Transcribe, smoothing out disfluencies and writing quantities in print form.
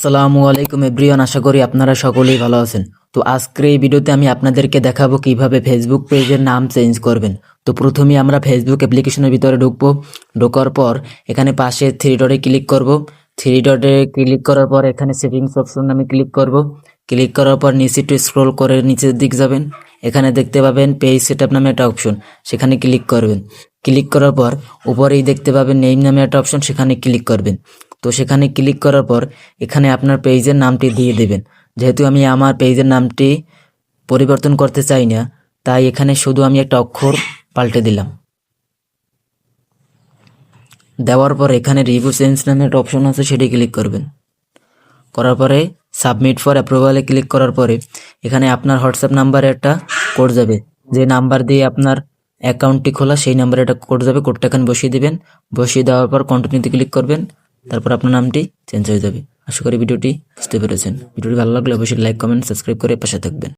আসসালামু আলাইকুম এভরিওয়ান, আশা করি আপনারা সকলেই ভালো আছেন। তো আজকের এই ভিডিওতে আমি আপনাদেরকে দেখাবো কিভাবে ফেসবুক পেজের নাম চেঞ্জ করবেন। তো প্রথমেই আমরা ফেসবুক অ্যাপ্লিকেশনের ভিতরে ঢুকবো। ঢোকার পর এখানে পাশে থ্রি ডটে ক্লিক করব। থ্রি ডটে ক্লিক করার পর এখানে সেটিংস অপশন আমি ক্লিক করব। ক্লিক করার পর নিচে একটু স্ক্রল করে নিচের দিক যাবেন। এখানে দেখতে পাবেন পেজ সেটআপ নামে একটা অপশন, সেখানে ক্লিক করবেন। ক্লিক করার পর উপরেই দেখতে পাবেন নেম নামে একটা অপশন, সেখানে ক্লিক করবেন। তো সেখানে ক্লিক করার পর এখানে আপনার পেজের নামটি দিয়ে দেবেন। যেহেতু আমি আমার পেজের নামটি পরিবর্তন করতে চাই না, তাই এখানে শুধু আমি একটা অক্ষর পাল্টে দিলাম। দেওয়ার পর এখানে রিভিউ চেঞ্জ নামে একটা অপশন আছে, সেটি ক্লিক করবেন। করার পরে সাবমিট ফর অ্যাপ্রুভালে ক্লিক করার পরে এখানে আপনার হোয়াটসঅ্যাপ নাম্বারে একটা কোড যাবে। যে নাম্বার দিয়ে আপনার অ্যাকাউন্টটি খোলা সেই নাম্বারে একটা কোড যাবে। কোডটা এখানে বসিয়ে দিবেন। বসিয়ে দেওয়ার পর কন্টিনিউতে ক্লিক করবেন। তারপর আপনার নামটি চেঞ্জ হয়ে যাবে। আশা করি ভিডিওটি বুঝতে পেরেছেন। ভিডিওটি ভালো লাগলে অবশ্যই লাইক, কমেন্ট, সাবস্ক্রাইব করে পাশে থাকবেন।